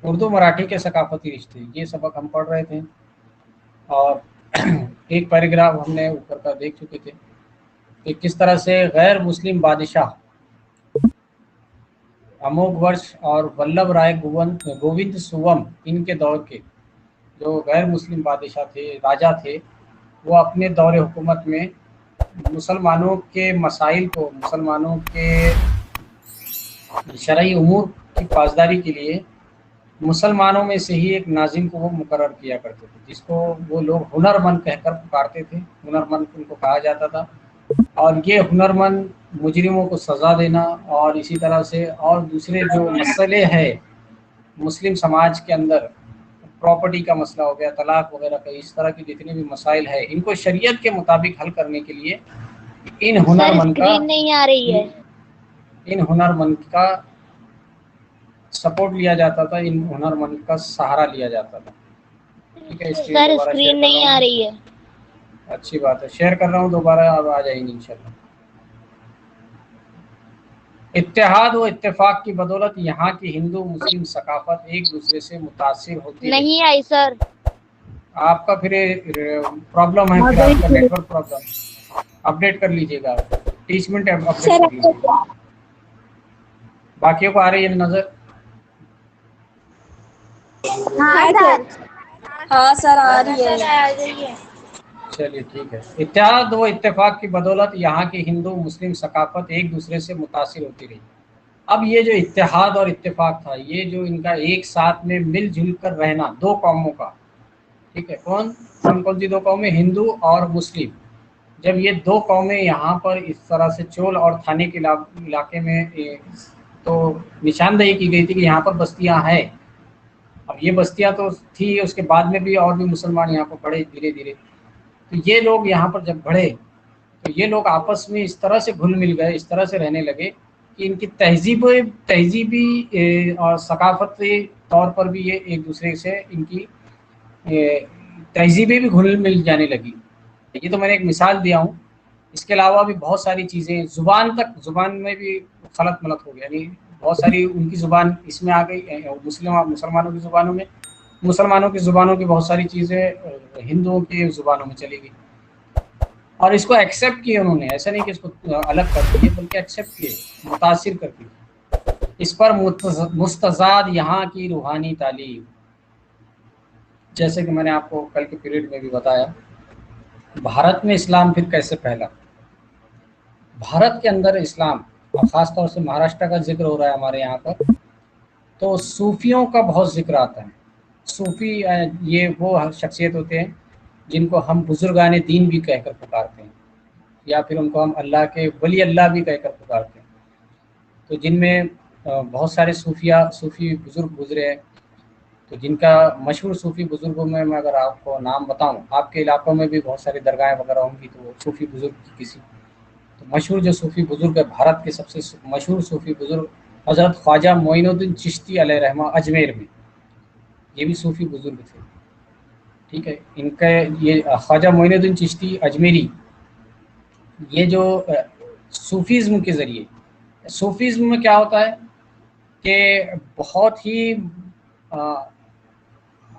اردو مراٹھی کے ثقافتی رشتے، یہ سبق ہم پڑھ رہے تھے، اور ایک پیراگراف ہم نے اوپر کا دیکھ چکے تھے کہ کس طرح سے غیر مسلم بادشاہ اموگ ورش اور ولبھ رائے گووند سوم ان کے دور کے جو غیر مسلم بادشاہ تھے، راجا تھے، وہ اپنے دور حکومت میں مسلمانوں کے مسائل کو، مسلمانوں کے شرعی امور کی پاسداری کے لیے مسلمانوں میں سے ہی ایک ناظم کو وہ مقرر کیا کرتے تھے، جس کو وہ لوگ ہنرمند کہہ کر پکارتے تھے، ہنرمند ان کو کہا جاتا تھا۔ اور یہ ہنرمند مجرموں کو سزا دینا، اور اسی طرح سے اور دوسرے جو مسئلے ہیں مسلم سماج کے اندر، پراپرٹی کا مسئلہ ہو گیا، طلاق وغیرہ کا، اس طرح کے جتنے بھی مسائل ہیں ان کو شریعت کے مطابق حل کرنے کے لیے ان سر ہنرمند کا اسکرین نہیں آ رہی ہے۔ ان ہنرمند کا سپورٹ لیا جاتا تھا، ان ہنرمند کا سہارا لیا جاتا تھا۔ ٹھیک ہے، اسکرین سر دوبارہ شیئر اسکرین کر رہا نہیں آ ہوں۔ رہی ہے۔ اچھی بات ہے، شیئر کر رہا ہوں دوبارہ، اب آ جائیں گے انشاءاللہ۔ اتحاد و اتفاق کی بدولت یہاں کی ہندو مسلم ثقافت ایک دوسرے سے متاثر ہوتی رہی۔ نہیں آئی سر۔ آپ کا پھر پرابلم ہے، آ پھر گئی آپ کا سر۔ نیٹ ورک پرابلم، اپڈیٹ کر لیجیے گا، 30 منٹ اپڈیٹ کر لیجیے گا۔ باقیوں کو آ رہی ہے نظر؟ ہاں سر، ہاں سر آ رہی ہے۔ چلیے ٹھیک ہے۔ اتحاد و اتفاق کی بدولت یہاں کی ہندو مسلم ثقافت ایک دوسرے سے متاثر ہوتی رہی۔ اب یہ جو اتحاد اور اتفاق تھا، یہ جو ان کا ایک ساتھ میں مل جل کر رہنا دو قوموں کا، ٹھیک ہے، کون سی دو قومیں؟ ہندو اور مسلم۔ جب یہ دو قومیں یہاں پر اس طرح سے چول اور تھانے کے علاقے میں تو نشاندہی کی گئی تھی کہ یہاں پر بستیاں ہیں۔ اب یہ بستیاں تو تھی، اس کے بعد میں بھی اور بھی مسلمان یہاں پر بڑھے دھیرے دھیرے، تو یہ لوگ یہاں پر جب بڑھے تو یہ لوگ آپس میں اس طرح سے گھل مل گئے، اس طرح سے رہنے لگے کہ ان کی تہذیبی اور ثقافتی طور پر بھی یہ ایک دوسرے سے ان کی تہذیبیں بھی گھل مل جانے لگی۔ یہ تو میں نے ایک مثال دیا ہوں، اس کے علاوہ بھی بہت ساری چیزیں، زبان میں بھی خلط ملط ہو گیا، یعنی بہت ساری ان کی زبان اس میں آ گئی، مسلمانوں کی زبانوں میں، مسلمانوں کی زبانوں کی بہت ساری چیزیں ہندوؤں کی زبانوں میں چلی گئی، اور اس کو ایکسیپٹ کیے انہوں نے، ایسا نہیں کہ اس کو الگ کر دیے بلکہ ایکسیپٹ کیے، متاثر کر دی۔ اس پر مستزاد یہاں کی روحانی تعلیم، جیسے کہ میں نے آپ کو کل کے پیریڈ میں بھی بتایا، بھارت میں اسلام پھر کیسے پھیلا۔ بھارت کے اندر اسلام، اور خاص طور سے مہاراشٹر کا ذکر ہو رہا ہے ہمارے یہاں پر، تو صوفیوں کا بہت ذکر آتا ہے۔ صوفی یہ وہ شخصیت ہوتے ہیں جن کو ہم بزرگان دین بھی کہہ کر پکارتے ہیں، یا پھر ان کو ہم اللہ کے ولی اللہ بھی کہہ کر پکارتے ہیں، تو جن میں بہت سارے صوفی بزرگ گزرے ہیں۔ تو جن کا مشہور صوفی بزرگوں میں اگر آپ کو نام بتاؤں، آپ کے علاقوں میں بھی بہت ساری درگاہیں وغیرہ ہوں گی، تو وہ صوفی بزرگ کی کسی، تو مشہور جو صوفی بزرگ ہے، بھارت کے سب سے مشہور صوفی بزرگ حضرت خواجہ معین الدین چشتی علیہ رحمہ، اجمیر میں، یہ بھی صوفی بزرگ تھے۔ ٹھیک ہے، ان کا یہ خواجہ معین الدین چشتی اجمیری، یہ جو صوفیزم کے ذریعے، صوفیزم میں کیا ہوتا ہے کہ بہت ہی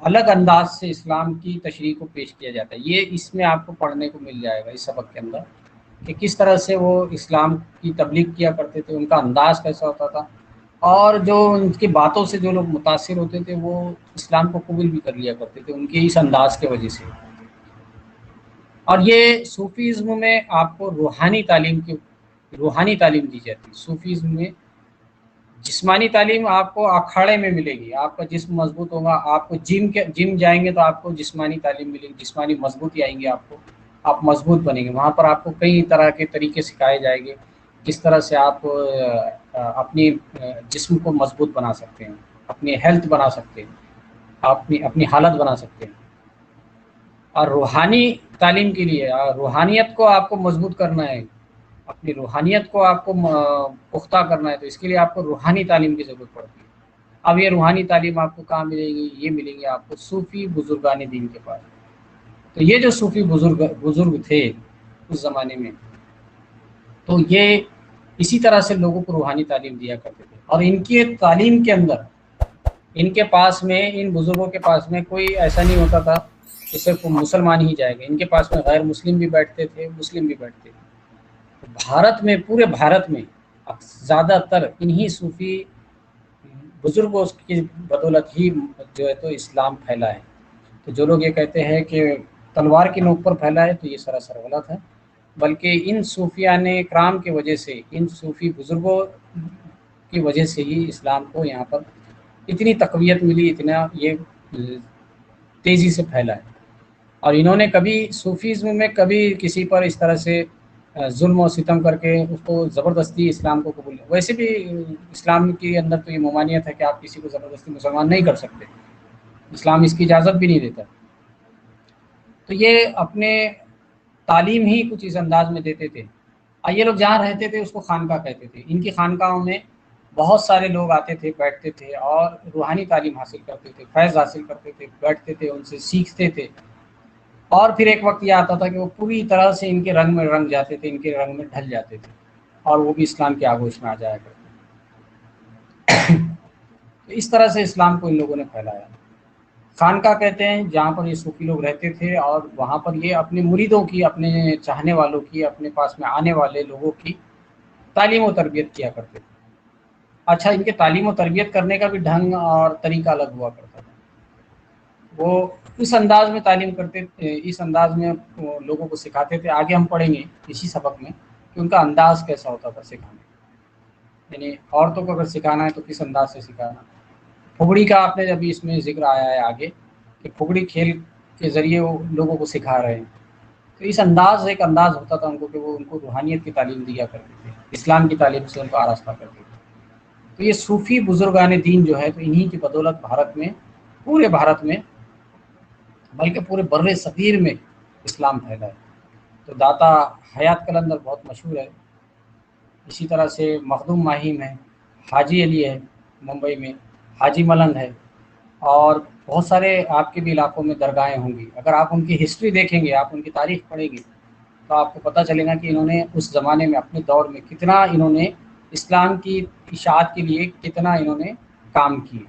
الگ انداز سے اسلام کی تشریح کو پیش کیا جاتا ہے۔ یہ اس میں آپ کو پڑھنے کو مل جائے گا اس سبق کے اندر، کہ کس طرح سے وہ اسلام کی تبلیغ کیا کرتے تھے، ان کا انداز کیسا ہوتا تھا، اور جو ان کی باتوں سے جو لوگ متاثر ہوتے تھے وہ اسلام کو قبول بھی کر لیا کرتے تھے ان کے اس انداز کی وجہ سے۔ اور یہ صوفیزم میں آپ کو روحانی تعلیم دی جاتی ہے۔ صوفیزم میں جسمانی تعلیم آپ کو اکھاڑے میں ملے گی، آپ کا جسم مضبوط ہوگا، آپ کو جم جائیں گے تو آپ کو جسمانی تعلیم ملے گی، جسمانی مضبوطی آئیں گی، آپ مضبوط بنیں گے۔ وہاں پر آپ کو کئی طرح کے طریقے سکھائے جائیں گے، کس طرح سے آپ اپنی جسم کو مضبوط بنا سکتے ہیں، اپنی ہیلتھ بنا سکتے ہیں، اپنی حالت بنا سکتے ہیں۔ اور روحانی تعلیم کے لیے، روحانیت کو آپ کو مضبوط کرنا ہے، اپنی روحانیت کو آپ کو پختہ کرنا ہے، تو اس کے لیے آپ کو روحانی تعلیم کی ضرورت پڑتی ہے۔ اب یہ روحانی تعلیم آپ کو کہاں ملے گی؟ یہ ملے گی آپ کو صوفی بزرگان دین کے پاس۔ تو یہ جو صوفی بزرگ تھے اس زمانے میں، تو یہ اسی طرح سے لوگوں کو روحانی تعلیم دیا کرتے تھے، اور ان کی تعلیم کے اندر ان کے پاس میں، ان بزرگوں کے پاس میں کوئی ایسا نہیں ہوتا تھا کہ صرف مسلمان ہی جائے گا، ان کے پاس میں غیر مسلم بھی بیٹھتے تھے، مسلم بھی بیٹھتے تھے۔ بھارت میں، پورے بھارت میں زیادہ تر انہی صوفی بزرگوں کی بدولت ہی جو ہے تو اسلام پھیلا ہے۔ تو جو لوگ یہ کہتے ہیں کہ تلوار کی نوک پر پھیلا ہے، تو یہ سراسر غلط ہے، بلکہ ان صوفیان کرام کی وجہ سے، ان صوفی بزرگوں کی وجہ سے ہی اسلام کو یہاں پر اتنی تقویت ملی، اتنا یہ تیزی سے پھیلا ہے۔ اور انہوں نے کبھی صوفیزم میں کبھی کسی پر اس طرح سے ظلم و ستم کر کے اس کو زبردستی اسلام کو قبول، ویسے بھی اسلام کے اندر تو یہ ممانعت ہے کہ آپ کسی کو زبردستی مسلمان نہیں کر سکتے، اسلام اس کی اجازت بھی نہیں دیتا۔ تو یہ اپنے تعلیم ہی کچھ اس انداز میں دیتے تھے، اور یہ لوگ جہاں رہتے تھے اس کو خانقاہ کہتے تھے۔ ان کی خانقاہوں میں بہت سارے لوگ آتے تھے، بیٹھتے تھے اور روحانی تعلیم حاصل کرتے تھے، فیض حاصل کرتے تھے، بیٹھتے تھے، ان سے سیکھتے تھے۔ اور پھر ایک وقت یہ آتا تھا کہ وہ پوری طرح سے ان کے رنگ میں رنگ جاتے تھے، ان کے رنگ میں ڈھل جاتے تھے، اور وہ بھی اسلام کے آگوش میں آ جایا کرتے تھے۔ تو اس طرح سے اسلام کو ان لوگوں نے پھیلایا۔ خانقاہ کہتے ہیں جہاں پر یہ صوفی لوگ رہتے تھے، اور وہاں پر یہ اپنے مریدوں کی، اپنے چاہنے والوں کی، اپنے پاس میں آنے والے لوگوں کی تعلیم و تربیت کیا کرتے تھے۔ اچھا، ان کے تعلیم و تربیت کرنے کا بھی ڈھنگ اور طریقہ الگ ہوا کرتا تھا۔ وہ اس انداز میں تعلیم کرتے تھے، اس انداز میں وہ لوگوں کو سکھاتے تھے۔ آگے ہم پڑھیں گے اسی سبق میں کہ ان کا انداز کیسا ہوتا تھا سکھانے، یعنی عورتوں کو اگر سکھانا ہے تو کس انداز سے سکھانا۔ پھگڑی کا آپ نے ابھی اس میں ذکر آیا ہے آگے کہ پھگڑی کھیل کے ذریعے وہ لوگوں کو سکھا رہے ہیں، تو اس انداز، ایک انداز ہوتا تھا ان کو کہ وہ ان کو روحانیت کی تعلیم دیا کرتے تھے، اسلام کی تعلیم سے ان کو آراستہ کرتے تھے۔ تو یہ صوفی بزرگان دین جو ہے تو انہی کی بدولت بھارت میں، پورے بھارت میں، بلکہ پورے بر صغیر میں اسلام پھیلا ہے۔ تو داتا حیات قلندر بہت مشہور ہے، اسی طرح سے مخدوم ماہیم ہے، حاجی علی ہے ممبئی میں، حاجی ملنگ ہے، اور بہت سارے آپ کے بھی علاقوں میں درگاہیں ہوں گی۔ اگر آپ ان کی ہسٹری دیکھیں گے، آپ ان کی تاریخ پڑھیں گے، تو آپ کو پتہ چلے گا کہ انہوں نے اس زمانے میں، اپنے دور میں کتنا انہوں نے اسلام کی اشاعت کے لیے کتنا انہوں نے کام کیے۔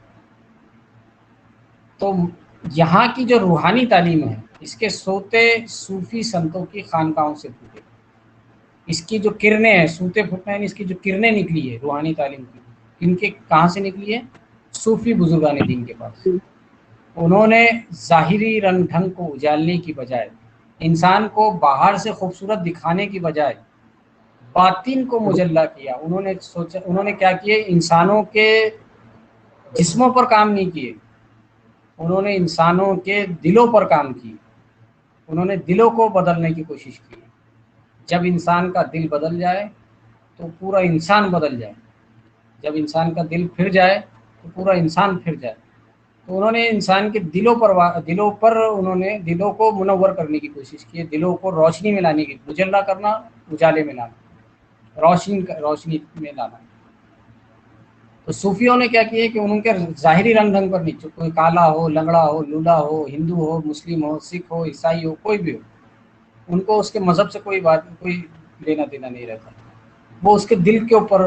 تو یہاں کی جو روحانی تعلیم ہے، اس کے سوتے صوفی سنتوں کی خانقاہوں سے پھوٹے، اس کی جو کرنیں ہیں، سوتے پھوٹنا یعنی اس کی جو کرنیں نکلی ہے روحانی تعلیم کی، ان کے کہاں سے نکلی ہے؟ صوفی بزرگان دین کے پاس۔ انہوں نے ظاہری رنگ ڈھنگ کو اجالنے کی بجائے، انسان کو باہر سے خوبصورت دکھانے کی بجائے باطن کو مجلہ کیا۔ انہوں نے سوچا، انہوں نے کیا کیے، انسانوں کے جسموں پر کام نہیں کیے، انہوں نے انسانوں کے دلوں پر کام کیے، انہوں نے دلوں کو بدلنے کی کوشش کی۔ جب انسان کا دل بدل جائے تو پورا انسان بدل جائے، جب انسان کا دل پھر جائے تو پورا انسان پھر جائے۔ تو انہوں نے انسان کے دلوں پر انہوں نے دلوں کو منور کرنے کی کوشش کی، دلوں کو روشنی میں لانے کی، مجلہ کرنا، اجالے میں لانا، روشنی میں لانا۔ تو صوفیوں نے کیا کیا کہ ان کے ظاہری رنگ ڈھنگ پر نہیں، جو کوئی کالا ہو، لنگڑا ہو، لولا ہو، ہندو ہو، مسلم ہو، سکھ ہو، عیسائی ہو، کوئی بھی ہو، ان کو اس کے مذہب سے کوئی لینا دینا نہیں رہتا۔ وہ اس کے دل کے اوپر،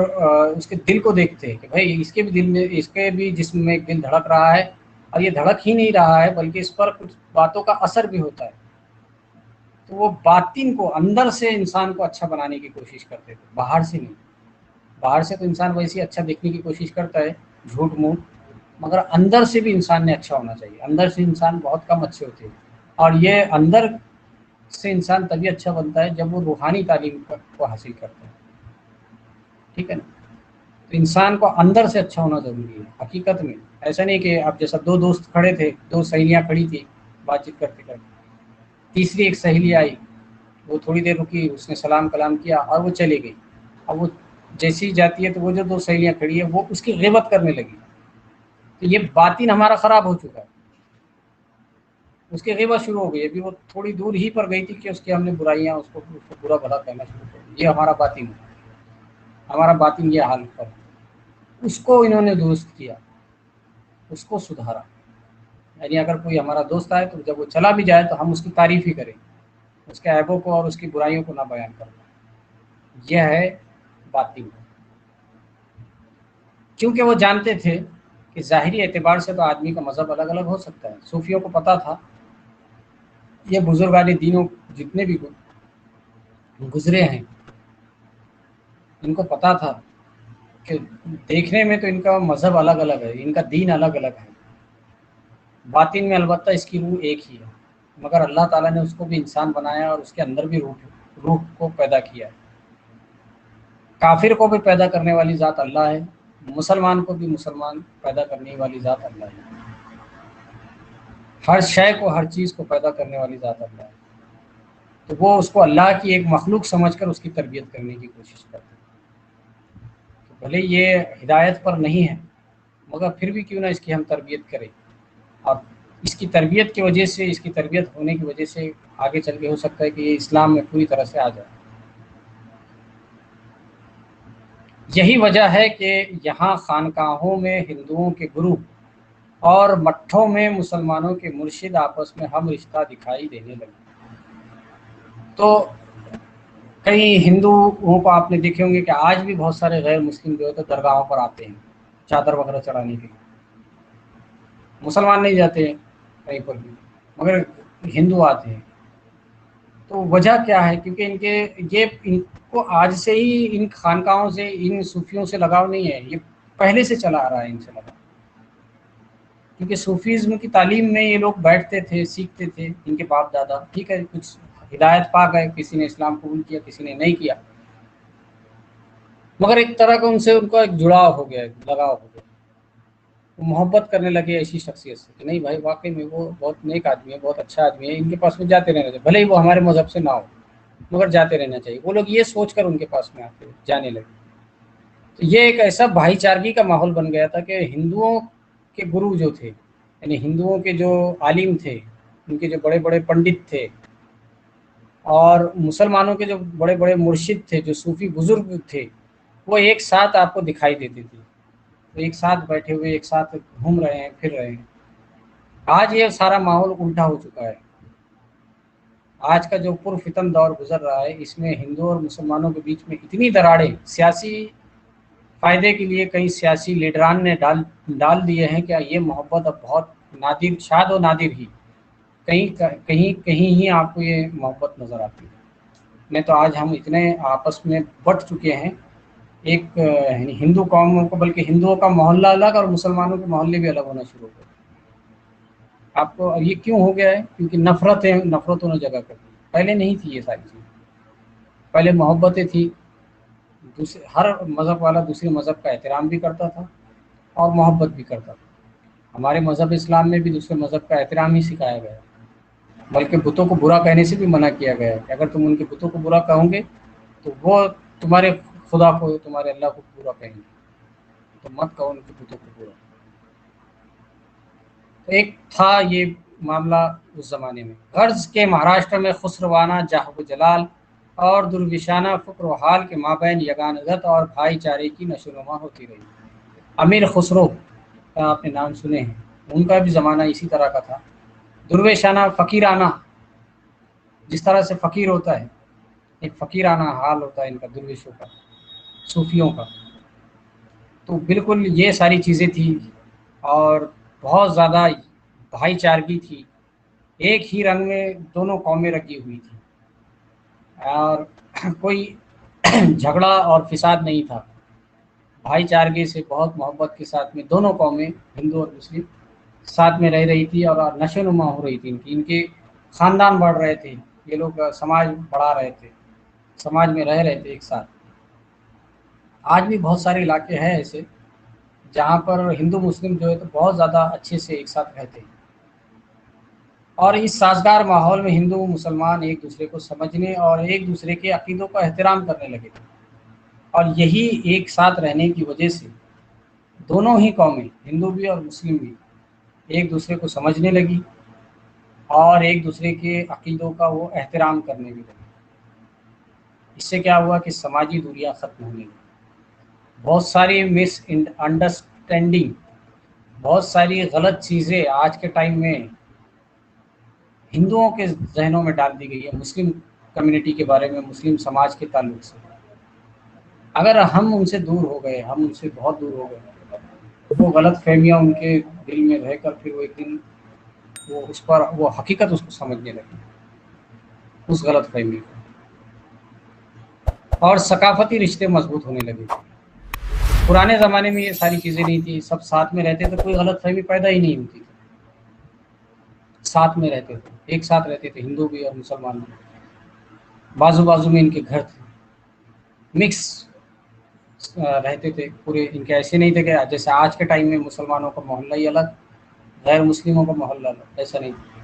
اس کے دل کو دیکھتے ہیں کہ بھائی اس کے بھی دل میں، اس کے بھی جسم میں ایک دل دھڑک رہا ہے، اور یہ دھڑک ہی نہیں رہا ہے بلکہ اس پر کچھ باتوں کا اثر بھی ہوتا ہے۔ تو وہ باطن کو، اندر سے انسان کو اچھا بنانے کی کوشش کرتے تھے، باہر سے نہیں۔ باہر سے تو انسان ویسے اچھا دیکھنے کی کوشش کرتا ہے، جھوٹ موٹ، مگر اندر سے بھی انسان نے اچھا ہونا چاہیے۔ اندر سے انسان بہت کم اچھے ہوتے ہیں، اور یہ اندر سے انسان تبھی اچھا بنتا ہے جب وہ روحانی تعلیم کو حاصل کرتا ہے، ٹھیک ہے نا؟ تو انسان کو اندر سے اچھا ہونا ضروری ہے حقیقت میں۔ ایسا نہیں کہ اب جیسا دو دوست کھڑے تھے، دو سہیلیاں کھڑی تھی بات چیت کرتے کرتے، تیسری ایک سہیلی آئی، وہ تھوڑی دیر رکی، اس نے سلام کلام کیا اور وہ چلی گئی۔ اب وہ جیسی جاتی ہے تو وہ جو دو سہیلیاں کھڑی ہیں وہ اس کی غیبت کرنے لگی، تو یہ باطن ہمارا خراب ہو چکا ہے، اس کی غیبت شروع ہو گئی۔ ابھی وہ تھوڑی دور ہی پر گئی تھی کہ اس کی ہم نے برائیاں، اس کو برا بھلا کہنا شروع کر دیا۔ یہ ہمارا باطن ہے، ہمارا باطن یہ حال پر، اس کو انہوں نے درست کیا، اس کو سدھارا۔ یعنی اگر کوئی ہمارا دوست آئے تو جب وہ چلا بھی جائے تو ہم اس کی تعریف ہی کریں، اس کے عیبوں کو اور اس کی برائیوں کو نہ بیان کرنا، یہ ہے باطن۔ کیونکہ وہ جانتے تھے کہ ظاہری اعتبار سے تو آدمی کا مذہب الگ الگ ہو سکتا ہے. صوفیوں کو پتہ تھا، یہ بزرگان دینوں جتنے بھی گزرے ہیں ان کو پتہ تھا کہ دیکھنے میں تو ان کا مذہب الگ الگ ہے، ان کا دین الگ الگ ہے، باطن میں البتہ اس کی روح ایک ہی ہے، مگر اللہ تعالیٰ نے اس کو بھی انسان بنایا اور اس کے اندر بھی روح کو پیدا کیا ہے. کافر کو بھی پیدا کرنے والی ذات اللہ ہے، مسلمان کو بھی مسلمان پیدا کرنے والی ذات اللہ ہے، ہر شے کو، ہر چیز کو پیدا کرنے والی ذات اللہ ہے. تو وہ اس کو اللہ کی ایک مخلوق سمجھ کر اس کی تربیت کرنے کی کوشش کرتے ہیں. بھلے یہ ہدایت پر نہیں ہے مگر پھر بھی کیوں نہ اس کی ہم تربیت کریں، اور اس کی تربیت کی وجہ سے، اس کی تربیت ہونے کی وجہ سے آگے چل کے ہو سکتا ہے کہ یہ اسلام میں پوری طرح سے آ جائے. یہی وجہ ہے کہ یہاں خانقاہوں میں ہندوؤں کے گرو اور مٹھوں میں مسلمانوں کے مرشد آپس میں ہم رشتہ دکھائی دینے لگے. تو کئی ہندوؤں کو آپ نے دیکھے ہوں گے کہ آج بھی بہت سارے غیر مسلم جو ہے تو درگاہوں پر آتے ہیں چادر وغیرہ چڑھانے کے لیے. مسلمان نہیں جاتے ہیں کہیں پر بھی مگر ہندو آتے ہیں. تو وجہ کیا ہے؟ کیونکہ ان کو آج سے ہی ان خانقاہوں سے، ان صوفیوں سے لگاؤ نہیں ہے، یہ پہلے سے چلا آ رہا ہے ان سے لگاؤ. کیونکہ صوفیزم کی تعلیم میں یہ لوگ بیٹھتے تھے، سیکھتے تھے، ان کے باپ دادا. ٹھیک ہے، کچھ ہدایت پا گئے، کسی نے اسلام قبول کیا، کسی نے نہیں کیا، مگر ایک طرح کا ان کا ایک جڑاؤ ہو گیا، لگاؤ ہو گیا. وہ محبت کرنے لگے ایسی شخصیت سے کہ نہیں بھائی واقعی میں وہ بہت نیک آدمی ہے، بہت اچھا آدمی ہے، ان کے پاس میں جاتے رہنا چاہیے، بھلے ہی وہ ہمارے مذہب سے نہ ہو مگر جاتے رہنا چاہیے. وہ لوگ یہ سوچ کر ان کے پاس میں آتے جانے لگے. تو یہ ایک ایسا بھائی چارگی کا ماحول بن گیا تھا کہ ہندوؤں کے گرو جو تھے، یعنی ہندوؤں کے جو عالم تھے، ان کے جو بڑے بڑے پنڈت تھے، اور مسلمانوں کے جو بڑے بڑے مرشد تھے، جو صوفی بزرگ تھے، وہ ایک ساتھ آپ کو دکھائی دیتے تھے. ایک ساتھ بیٹھے ہوئے، ایک ساتھ گھوم رہے ہیں، پھر رہے ہیں. آج یہ سارا ماحول الٹا ہو چکا ہے. آج کا جو پرفتن دور گزر رہا ہے اس میں ہندوؤں اور مسلمانوں کے بیچ میں اتنی دراڑیں سیاسی فائدے کے لیے کئی سیاسی لیڈران نے ڈال دیے ہیں کہ یہ محبت اب بہت نادر، شاد و نادر ہی کہیں ہی آپ کو یہ محبت نظر آتی ہے. نہیں تو آج ہم اتنے آپس میں بٹ چکے ہیں، ایک ہندو قوم کو، بلکہ ہندوؤں کا محلہ الگ اور مسلمانوں کے محلے بھی الگ ہونا شروع ہو گئے. آپ کو یہ کیوں ہو گیا ہے؟ کیونکہ نفرتوں نے جگہ کر دی. پہلے نہیں تھی یہ ساری چیزیں، پہلے محبتیں تھی، ہر مذہب والا دوسرے مذہب کا احترام بھی کرتا تھا اور محبت بھی کرتا تھا. ہمارے مذہب اسلام میں بھی دوسرے مذہب کا احترام ہی سکھایا گیا، بلکہ بتوں کو برا کہنے سے بھی منع کیا گیا ہے کہ اگر تم ان کے بتوں کو برا کہو گے تو وہ تمہارے خدا کو، تمہارے اللہ کو برا کہیں گے، تو مت کہو ان کے بتوں کو برا. تو ایک تھا یہ معاملہ اس زمانے میں. غرض کے مہاراشٹر میں خسروانہ جاہ و جلال اور درویشانہ فکر و حال کے مابین یگانگت اور بھائی چارے کی نشو و نما ہوتی رہی. امیر خسرو کا آپ نے نام سنے ہیں، ان کا بھی زمانہ اسی طرح کا تھا. درویشانہ، فقیرانہ، جس طرح سے فقیر ہوتا ہے، ایک فقیرانہ حال ہوتا ہے ان کا، درویشوں کا، صوفیوں کا. تو بالکل یہ ساری چیزیں تھیں اور بہت زیادہ بھائی چارگی تھی. ایک ہی رنگ میں دونوں قومیں رکھی ہوئی تھیں اور کوئی جھگڑا اور فساد نہیں تھا. بھائی چارگی سے، بہت محبت کے ساتھ میں دونوں قومیں، ہندو اور مسلم، ساتھ میں رہ رہی تھی اور نشو و نما ہو رہی تھی. ان کے خاندان بڑھ رہے تھے، یہ لوگ سماج بڑھا رہے تھے، سماج میں رہ رہے تھے ایک ساتھ. آج بھی بہت سارے علاقے ہیں ایسے جہاں پر ہندو مسلم جو ہے تو بہت زیادہ اچھے سے ایک ساتھ رہتے ہیں، اور اس سازگار ماحول میں ہندو مسلمان ایک دوسرے کو سمجھنے اور ایک دوسرے کے عقیدوں کا احترام کرنے لگے تھے. اور یہی ایک ساتھ رہنے کی وجہ سے دونوں ہی قومیں، ہندو بھی اور مسلم بھی، ایک دوسرے کو سمجھنے لگی اور ایک دوسرے کے عقیدوں کا وہ احترام کرنے بھی لگی. اس سے کیا ہوا کہ سماجی دوریاں ختم ہونے لگی. بہت ساری مس انڈرسٹینڈنگ، بہت ساری غلط چیزیں آج کے ٹائم میں ہندوؤں کے ذہنوں میں ڈال دی گئی ہے مسلم کمیونٹی کے بارے میں، مسلم سماج کے تعلق سے. اگر ہم ان سے دور ہو گئے، ہم ان سے بہت دور ہو گئے وہ غلط فہمیاں ان کے دل میں رہ کر پھر وہ ایک دن وہ اس پر وہ حقیقت اس کو سمجھنے لگے، اس غلط فہمی کو، اور ثقافتی رشتے مضبوط ہونے لگے۔ پرانے زمانے میں یہ ساری چیزیں نہیں تھی، سب ساتھ میں رہتے تو کوئی غلط فہمی پیدا ہی نہیں ہوتی تھی، ساتھ میں رہتے تھے، ایک ساتھ رہتے تھے، ہندو بھی اور مسلمان بھی، بازو بازو میں ان کے گھر تھے، مکس رہتے تھے پورے، ان کے ایسے نہیں تھے کہ جیسے آج کے ٹائم میں مسلمانوں کا محلہ ہی الگ، غیر مسلموں کا محلہ الگ، ایسا نہیں تھا۔